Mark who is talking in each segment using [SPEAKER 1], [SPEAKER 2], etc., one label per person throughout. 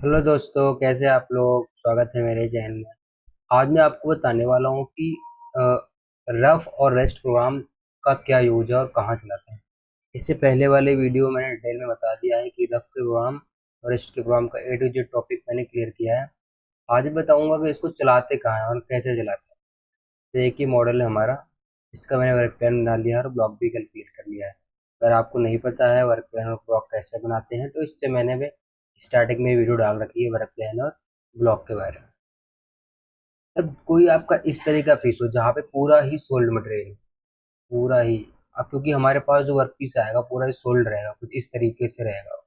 [SPEAKER 1] Hello दोस्तों, कैसे आप लोग। स्वागत है मेरे चैनल में। आज मैं आपको बताने वाला हूँ कि रफ और रेस्ट प्रोग्राम का क्या यूज है और कहाँ चलाते हैं। इससे पहले वाले वीडियो मैंने डिटेल में बता दिया है कि रफ के प्रोग्राम और रेस्ट के प्रोग्राम का ए टू जेड टॉपिक मैंने क्लियर किया है। आज मैं बताऊंगा कि इसको चलाते कहाँ हैं और कैसे चलाते हैं। तो एक ही मॉडल है हमारा, इसका मैंने वर्क प्लान डाल दिया है और ब्लॉक भी कैलकुलेट कर लिया है। अगर आपको नहीं पता है वर्क प्लान और ब्लॉक कैसे बनाते हैं तो इससे मैंने भी स्टार्टिंग में वीडियो डाल रखी है वर्क प्लान और ब्लॉक के बारे में। अब कोई आपका इस तरह का पीस हो जहाँ पे पूरा ही सोल्ड मटेरियल, पूरा ही। अब क्योंकि हमारे पास जो वर्क पीस आएगा पूरा ही सोल्ड रहेगा, कुछ इस तरीके से रहेगा,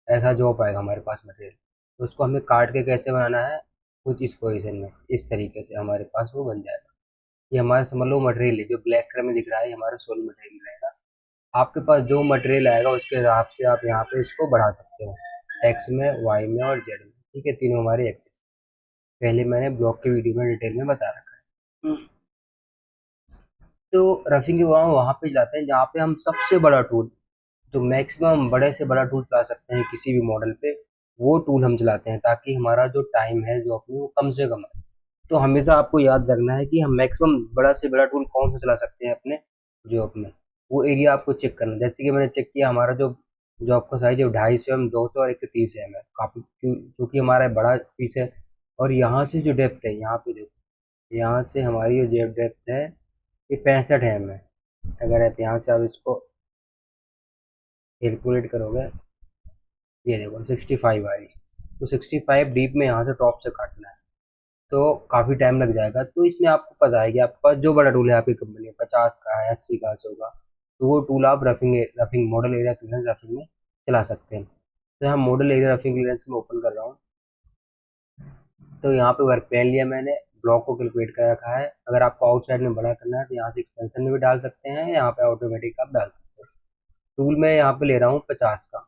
[SPEAKER 1] ऐसा जॉब आएगा हमारे पास मटेरियल। तो उसको हमें काट के कैसे बनाना है, कुछ इस पोजीशन में इस तरीके से हमारे पास वो बन जाएगा। ये हमारा समझ लो मटेरियल है, जो ब्लैक कलर में दिख रहा है ये हमारा सोल्ड मटेरियल रहेगा। आपके पास जो मटेरियल आएगा उसके हिसाब से आप यहाँ पे इसको बढ़ा सकते हो, एक्स में, वाई में और जेड में। ठीक है, तीनों हमारे एक्सेस पहले मैंने ब्लॉक के वीडियो में डिटेल में बता रखा है। तो रफिंग के वहाँ वहाँ पे जाते हैं जहाँ पे हम सबसे बड़ा टूल, जो मैक्सिमम बड़े से बड़ा टूल चला सकते हैं किसी भी मॉडल पे, वो टूल हम चलाते हैं ताकि हमारा जो टाइम है जो अपनी वो कम से कम है। तो हमेशा आपको याद रखना है कि हम मैक्सिमम बड़ा से बड़ा टूल कौन सा चला सकते हैं अपने जॉब में। वो एरिया आपको चेक करना है। जैसे कि मैंने चेक किया, हमारा जो जॉब का साइज है 250 mm, 200 और 130 mm है, काफ़ी क्योंकि हमारा बड़ा पीस है। और यहाँ से जो डेप्थ है, यहाँ पे देखो, यहाँ से हमारी जो जेब डेप्थ है ये 65 है। अगर आप यहाँ से आप इसको कैलकुलेट करोगे, ये देखो 65 आ रही है। तो 65 डीप में यहाँ से टॉप से काटना है, तो काफ़ी टाइम लग जाएगा। तो इसमें आपको पता है कि आपके पास जो बड़ा टूल है आपकी कंपनी में 50 का है, 80 का, 100 का, तो वो टूल आप roughing roughing model area clearance roughing में चला सकते हैं। तो यहाँ मॉडल एरिया रफिंग क्लियरेंस में ओपन कर रहा हूँ। तो यहाँ पे वर्क प्लान लिया मैंने, ब्लॉक को कैलकुलेट कर रखा है। अगर आपको आउटसाइड में बड़ा करना है तो यहाँ से एक्सपेंशन में भी डाल सकते हैं, यहाँ पे ऑटोमेटिक आप डाल सकते हैं। टूल मैं यहाँ पे ले रहा हूँ 50 का,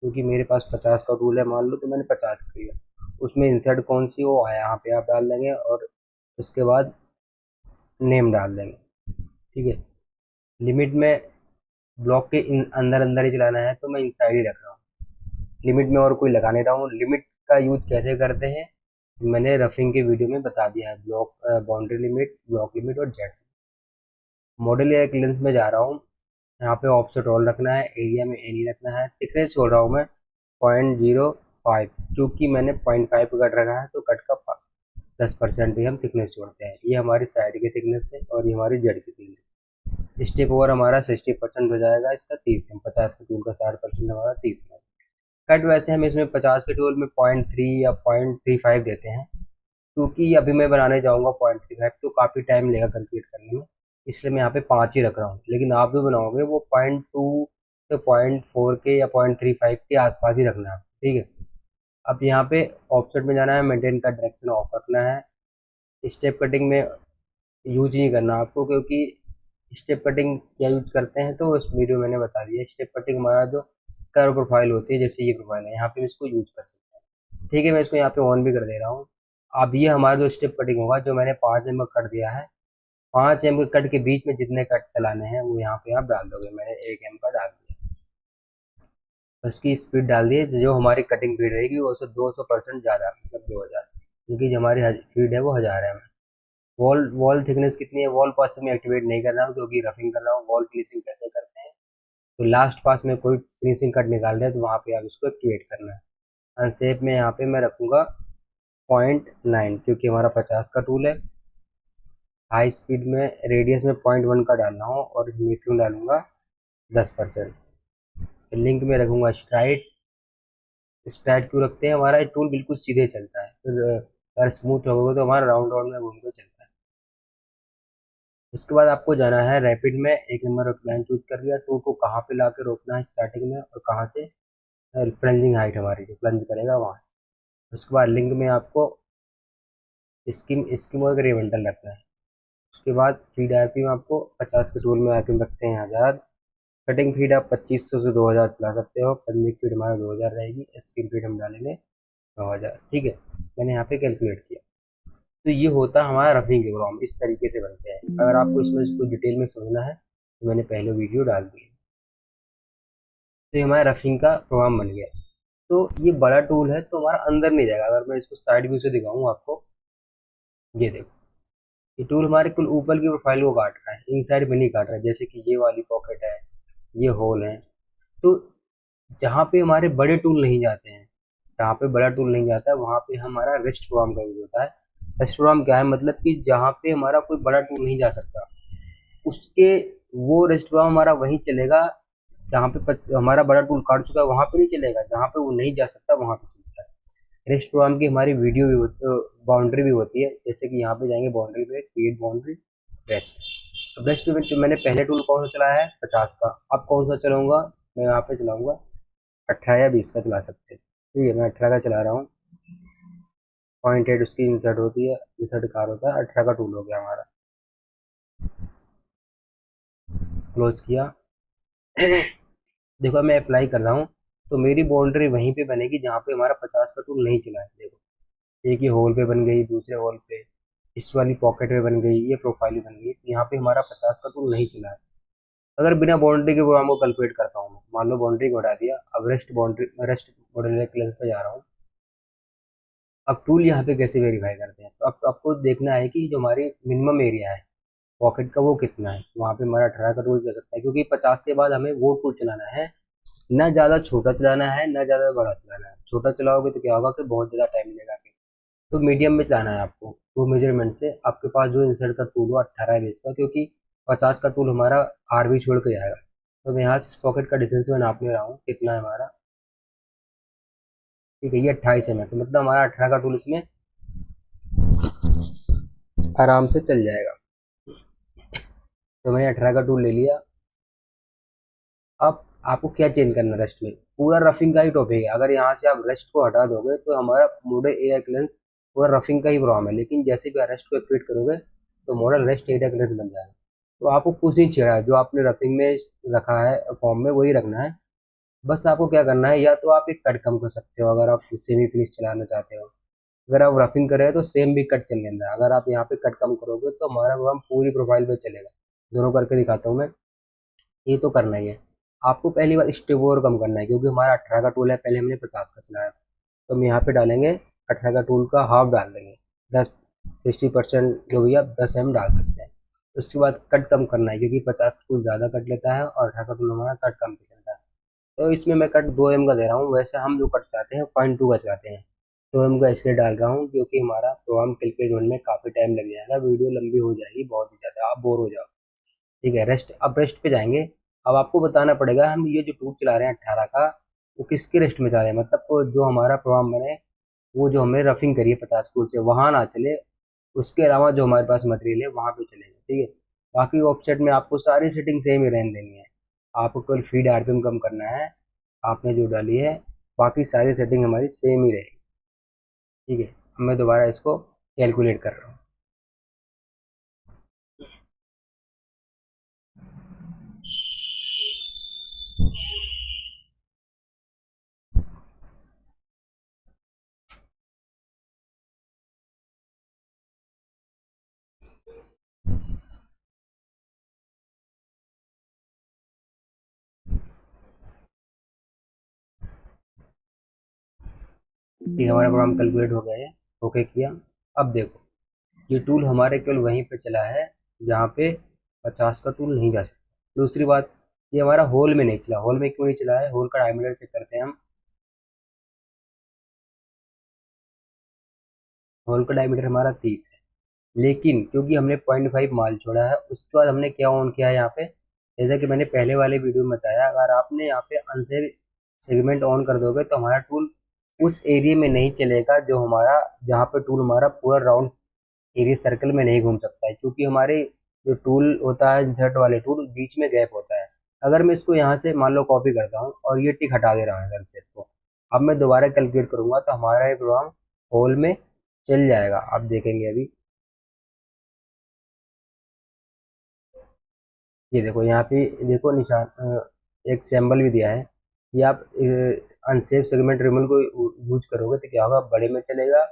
[SPEAKER 1] क्योंकि मेरे पास 50 का टूल है, मान लो, तो मैंने 50 का लिया। उसमें इंसर्ट कौन सी वो है यहाँ पे आप डाल देंगे और उसके बाद नेम डाल देंगे। ठीक है, लिमिट में ब्लॉक के अंदर अंदर ही चलाना है तो मैं इनसाइड ही रख रहा हूँ, लिमिट में और कोई लगा नहीं रहा हूँ। लिमिट का यूज कैसे करते हैं मैंने रफिंग के वीडियो में बता दिया है, block boundary limit, block limit और जेट। मॉडल या क्लियरेंस में जा रहा हूँ, यहाँ पे ऑफसेट ऑल रखना है, एरिया में एनी रखना है, थिकनेस छोड़ रहा हूँ मैं 0.05, क्योंकि मैंने 0.5 कट रखा है तो कट का 10% भी हम थिकनेस छोड़ते हैं। ये हमारी साइड की थिकनेस है और ये हमारी जेड की थिकनेस। स्टेप ओवर हमारा 60% हो जाएगा, इसका 30 है, 50 के टूल का 60% हमारा 30 है। कट वैसे हम इसमें 50 के टूल में 0.3 या 0.35 देते हैं, क्योंकि अभी मैं बनाने जाऊंगा 0.35 तो काफ़ी टाइम लेगा कैलकुलेट करने में, इसलिए मैं यहाँ पे 5 ही रख रहा हूँ। लेकिन आप जो बनाओगे वो 0.2 से 0.4 के या 0.35 के आसपास ही रखना है। ठीक है, अब यहाँ पे ऑफसेट में जाना है, मेंटेन का डायरेक्शन ऑफ रखना है। स्टेप कटिंग में यूज नहीं करना आपको, क्योंकि स्टेप कटिंग क्या यूज करते हैं तो उस वीडियो मैंने बता दिया। स्टेप कटिंग हमारा जो कर्व प्रोफाइल होती है, जैसे ये प्रोफाइल है, यहाँ पे हम इसको यूज कर सकते हैं। ठीक है, मैं इसको यहाँ पे ऑन भी कर दे रहा हूँ। अब ये हमारा जो स्टेप कटिंग होगा, जो मैंने 5 mm का कट दिया है, 5 mm के कट के बीच में जितने कट चलाने हैं वो यहाँ पे आप डाल दोगे। मैंने 1 mm का डाल दिया, उसकी स्पीड डाल दी, जो हमारी कटिंग स्पीड रहेगी वो 200% ज़्यादा, मतलब 2000, क्योंकि जो हमारी स्पीड है वो 1000 है। वॉल वॉल थिकनेस कितनी है, वॉल पास में एक्टिवेट नहीं कर रहा हूँ क्योंकि रफिंग कर रहा हूँ। वॉल फिनिशिंग कैसे करते हैं, तो लास्ट पास में कोई फिनिशिंग कट निकाल रहे हैं तो वहाँ पे आप इसको एक्टिवेट करना है। अनसेप में यहाँ पे मैं रखूँगा 0.9, क्योंकि हमारा 50 का टूल है। हाई स्पीड में रेडियस में 0.1 का डालना हो और मीटरिंग डालूंगा 10%। लिंक में रखूँगा स्ट्राइट। स्ट्राइट क्यों रखते हैं, हमारा टूल बिल्कुल सीधे चलता है, फिर अगर स्मूथ होगा तो हमारा राउंड राउंड में घूम के चलता है। उसके बाद आपको जाना है रैपिड में, 1 नंबर प्लान चूज कर लिया। टूल को कहाँ पे ला के रोकना है स्टार्टिंग में, और कहाँ से प्लंजिंग हाइट हमारी जो प्लंज करेगा वहाँ। उसके बाद लिंक में आपको स्किम स्किम और ग्रेवेंटल रखना है। उसके बाद फीड आरपीएम आपको 50 के टूल में आरपीएम रखते हैं 1000। कटिंग फीड आप 2500 से 2000 चला सकते हो। प्लंजिंग फीड हमारा 2000 रहेगी। स्किम फीड हम डालेंगे 9000। ठीक है, मैंने यहाँ पे कैलकुलेट किया। तो ये होता है हमारा रफिंग प्रोग्राम, इस तरीके से बनते हैं। अगर आपको इसमें कुछ डिटेल में समझना है तो मैंने पहले वीडियो डाल दी है। तो ये हमारा रफिंग का प्रोग्राम बन गया। तो ये बड़ा टूल है तो हमारा अंदर नहीं जाएगा। अगर मैं इसको साइड व्यू से दिखाऊँ आपको, ये देखो, ये टूल हमारे कुल ऊपर की प्रोफाइल को काट रहा है, इन साइड में नहीं काट रहा है। जैसे कि ये वाली पॉकेट है, ये होल है। तो जहाँ पे हमारे बड़े टूल नहीं जाते हैं, जहाँ पे बड़ा टूल नहीं जाता है, वहाँ पे हमारा रेस्ट प्रोग्राम का यूज होता है। रेस्ट प्रोग्राम क्या है, मतलब कि जहाँ पे हमारा कोई बड़ा टूल नहीं जा सकता, उसके वो रेस्ट प्रोग्राम हमारा वहीं चलेगा जहाँ पे हमारा बड़ा टूल काट चुका है, वहाँ पे नहीं चलेगा। जहाँ पे वो नहीं जा सकता वहाँ पे चलता है। रेस्ट प्रोग्राम की हमारी वीडियो भी बाउंड्री भी होती है। जैसे कि यहाँ पे जाएंगे बाउंड्री पे, क्रिएट बाउंड्री, रेस्ट। तो रेस्ट में जो मैंने पहले टूल कौन सा चलाया है, 50 का। अब कौन सा चलाऊंगा, मैं यहाँ पे चलाऊंगा 18 या 20 का चला सकते हैं। ठीक है, मैं 18 का चला रहा हूँ। पॉइंट एड उसकी इंसर्ट होती है, इंसर्ट कार होता है, 18 का टूल हो गया हमारा। क्लोज किया। देखो मैं अप्लाई कर रहा हूँ, तो मेरी बाउंड्री वहीं पे बनेगी जहाँ पे हमारा 50 का टूल नहीं चला है। देखो, एक ही होल पे बन गई, दूसरे होल पे, इस वाली पॉकेट में बन गई, ये प्रोफाइल बन गई। तो यहाँ पे हमारा 50 का टूल नहीं चला है। अगर बिना बाउंड्री के प्रोग्राम को कैलकुलेट करता हूँ, मान लो बाउंड्री को हटा दिया, अब रेस्ट मॉड्यूलर क्लास पे जा रहा हूँ। अब टूल यहाँ पे कैसे वेरीफाई करते हैं, तो अब आपको देखना है कि जो हमारी मिनिमम एरिया है पॉकेट का वो कितना है। वहाँ पे हमारा 18 का टूल चल सकता है, क्योंकि 50 के बाद हमें वो टूल चलाना है, ना ज़्यादा छोटा चलाना है ना ज़्यादा बड़ा चलाना है। छोटा चलाओगे तो क्या होगा कि बहुत ज़्यादा टाइम लगेगा। तो मीडियम में चलाना है आपको। वो मेजरमेंट से आपके पास जो इंसर्ट का टूल हो 18 है बेस का, क्योंकि 50 का टूल हमारा आर भी छोड़ के जाएगा। तो मैं यहाँ से इस पॉकेट का डिस्टेंस में नाप ले रहा हूँ कितना है हमारा। ठीक है, ये 28 है, तो मतलब हमारा 18 का टूल इसमें आराम से चल जाएगा। तो मैंने 18 का टूल ले लिया। अब आपको क्या चेंज करना है रेस्ट में, पूरा रफिंग का ही टॉपिक है। अगर यहाँ से आप रेस्ट को हटा दोगे तो हमारा मॉडल एरिया क्लियरेंस पूरा रफिंग का ही प्रॉब्लम है। लेकिन जैसे भी आप रेस्ट को एक्टिवेट करोगे तो मॉडल रेस्ट एरिया क्लियरेंस बन जाएगा। तो आपको कुछ नहीं छेड़ा है, जो आपने रफिंग में रखा है फॉर्म में वही रखना है। बस आपको क्या करना है, या तो आप एक कट कम कर सकते हो अगर आप सेमी फिनिश चलाना चाहते हो। अगर आप रफिंग कर रहे हो तो सेम भी कट चल लेना है। अगर आप यहाँ पे कट कम करोगे तो हमारा प्रोग्राम पूरी प्रोफाइल पे चलेगा। दोनों करके दिखाता हूँ मैं। ये तो करना ही है आपको। पहली बार स्टेप ओवर कम करना है, क्योंकि हमारा 18 का टूल है, पहले हमने 50 का चलाया। तो हम यहाँ पे डालेंगे 18 का टूल का हाफ डाल देंगे, 60% जो भी आप 10 डाल सकते हैं। उसके बाद कट कम करना है, क्योंकि 50 का टूल ज़्यादा कट लेता है और 18 का टूल हमारा कट कम चलता है। तो इसमें मैं कट 2M का दे रहा हूँ। वैसे हम जो कट चाहते हैं 0.2 का चाहते हैं। 2M का इसलिए डाल रहा हूँ क्योंकि हमारा प्रोग्राम कैलकुलेट होने में काफ़ी टाइम लग जाएगा, वीडियो लंबी हो जाएगी बहुत ही ज़्यादा, आप बोर हो जाओ। ठीक है, रेस्ट, अब रेस्ट पे जाएंगे। अब आपको बताना पड़ेगा हम ये जो टूल चला रहे हैं 18 का, वो किसके रेस्ट में चला रहे हैं। मतलब तो जो हमारा प्रोग्राम बने, वो जो हमने रफिंग करी है 50 टूल से, वहाँ ना चले। उसके अलावा जो हमारे पास मटेरियल है वहाँ पे चलेगा। ठीक है, बाकी ऑफसेट में आपको सारी सेटिंग सेम ही रहने देनी है। आपको केवल फीड आरपीएम कम करना है, आपने जो डाली है। बाकी सारी सेटिंग हमारी सेम ही रहेगी। ठीक है, अब मैं दोबारा इसको कैलकुलेट कर रहा हूँ। ठीक है, हमारा प्रोग्राम कैलकुलेट हो गया है। ओके किया। अब देखो, ये टूल हमारे केवल वहीं पे चला है जहाँ पे 50 का टूल नहीं जा सकता। दूसरी बात, ये हमारा होल में नहीं चला। होल में क्यों नहीं चला है, होल का डायमीटर चेक करते हैं हम। होल का डायमीटर हमारा 30 है, लेकिन क्योंकि हमने 0.5 माल छोड़ा है, उसके बाद हमने क्या ऑन किया है यहाँ पे, जैसा कि मैंने पहले वाले वीडियो में बताया, अगर आपने यहाँ पे अनसेव सेगमेंट ऑन कर दोगे तो हमारा टूल उस एरिया में नहीं चलेगा जो हमारा, जहाँ पे टूल हमारा पूरा राउंड एरिया सर्कल में नहीं घूम सकता है। क्योंकि हमारे जो टूल होता है इंसर्ट वाले टूल, बीच में गैप होता है। अगर मैं इसको यहाँ से मान लो कॉपी करता हूँ और ये टिक हटा दे रहा हूँ इधर से, तो अब मैं दोबारा कैलकुलेट करूंगा तो हमारा ये प्रोग्राम होल में चल जाएगा। आप देखेंगे अभी, ये देखो यहाँ पे, देखो निशान, एक सिंबल भी दिया है। ये आप अनसेफ सेगमेंट रिमूवल को यूज करोगे तो क्या होगा, बड़े में चलेगा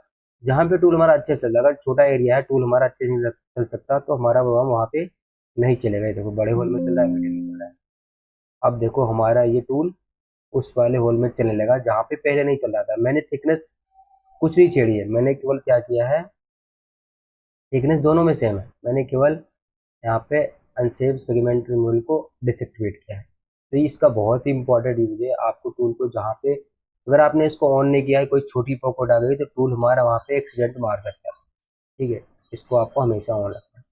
[SPEAKER 1] जहाँ पे टूल हमारा अच्छे से चल रहा है। अगर छोटा एरिया है, टूल हमारा अच्छे से नहीं चल सकता, तो हमारा प्रोग्राम वहाँ पे नहीं चलेगा। ये देखो, बड़े होल में चल रहा है, मीडियम में चल रहा है। अब देखो हमारा ये टूल उस वाले होल में चलने लगा जहाँ पे पहले नहीं चल रहा था। मैंने थिकनेस कुछ नहीं छेड़ी है, मैंने केवल क्या किया है, थिकनेस दोनों में सेम है, मैंने केवल यहाँ पे अनसेफ सेगमेंट रिमूवल को डिसएक्टिवेट किया है। तो ये इसका बहुत ही इंपॉर्टेंट यूज है। आपको टूल को जहाँ पे अगर आपने इसको ऑन नहीं किया है, कोई छोटी पॉकेट आ गई तो टूल हमारा वहाँ पे एक्सीडेंट मार सकता है। ठीक है, इसको आपको हमेशा ऑन रखना है।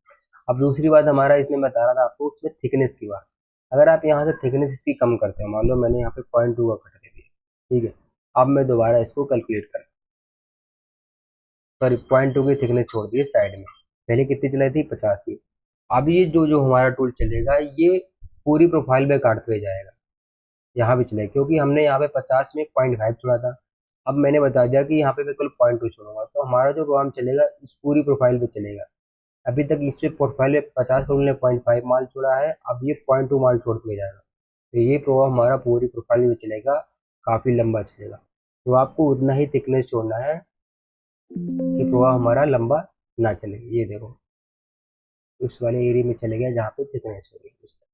[SPEAKER 1] अब दूसरी बात हमारा इसमें बता रहा था आपको उसमें थिकनेस की बात। अगर आप यहाँ से थिकनेस इसकी कम करते हैं, मान लो मैंने यहाँ पे 0.2 का कट दे दिया, ठीक है, अब मैं दोबारा इसको कैलकुलेट कर, सॉरी 0.2 की थिकनेस छोड़ दी है साइड में, पहले कितनी चलाई थी 50 की। अब ये जो जो हमारा टूल चलेगा ये पूरी प्रोफाइल में काटते हुए जाएगा, यहाँ भी चलेगा, क्योंकि हमने यहाँ पे 50 में 0.5 छोड़ा था। अब मैंने बता दिया कि यहाँ पे मैं केवल 0.2 छोड़ूंगा, तो हमारा जो प्रोग्राम चलेगा इस पूरी प्रोफाइल पे चलेगा। अभी तक इस पे प्रोफाइल में 50 टूल ने 0.5 माल छोड़ा है, अब ये 0.2 माल छोड़ के जाएगा, तो ये प्रोग्राम हमारा पूरी प्रोफाइल में चलेगा, काफ़ी लंबा चलेगा। तो आपको उतना ही थिकनेस छोड़ना है कि प्रोग्राम हमारा लंबा ना चले। ये देखो उस वाले एरिया में चले गया जहाँ पे थिकनेस हो गई उस तरह।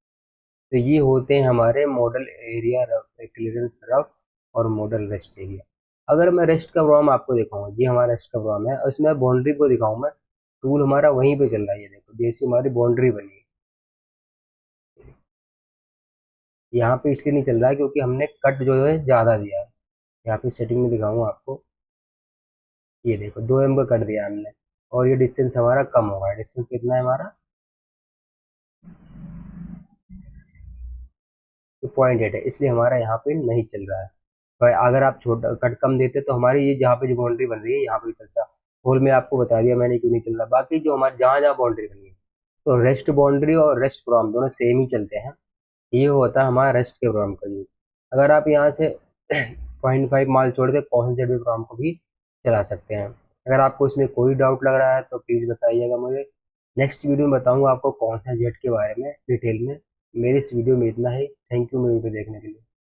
[SPEAKER 1] तो ये होते हैं हमारे model area rough, clearance rough और मॉडल रेस्ट एरिया। अगर मैं रेस्ट का प्रोग्राम आपको दिखाऊंगा, ये हमारा रेस्ट का प्रोग्राम है और इसमें बाउंड्री को दिखाऊं मैं, टूल हमारा वहीं पे चल रहा है, ये देखो जैसी हमारी बाउंड्री बनी है, यहाँ पे इसलिए नहीं चल रहा है क्योंकि हमने कट जो है ज़्यादा दिया है। यहाँ पे सेटिंग में दिखाऊंगा आपको, ये देखो 2 एम का कट दिया हमने और ये डिस्टेंस हमारा कम होगा। डिस्टेंस कितना है हमारा, तो 0.8 है, इसलिए हमारा यहाँ पे नहीं चल रहा है। भाई अगर आप छोटा कट कम देते तो हमारी ये जहाँ पे जो बाउंड्री बन रही है यहाँ पे चलता। होल में आपको बता दिया मैंने क्यों नहीं चल रहा। बाकी जो हमारे जहाँ जहाँ बाउंड्री बनी है, तो रेस्ट बाउंड्री और रेस्ट प्रोग्राम दोनों सेम ही चलते हैं। ये होता है हमारा रेस्ट के प्रोग्राम का यूज। अगर आप यहाँ से 0.5 माल छोड़ के कॉन्सेंट्रेटेड प्रोग्राम को भी चला सकते हैं। अगर आपको इसमें कोई डाउट लग रहा है तो प्लीज़ बताइएगा मुझे। नेक्स्ट वीडियो में बताऊंगा आपको कौन सा जेट के बारे में डिटेल में। मेरे इस वीडियो में इतना ही। थैंक यू मेरी वीडियो देखने के लिए।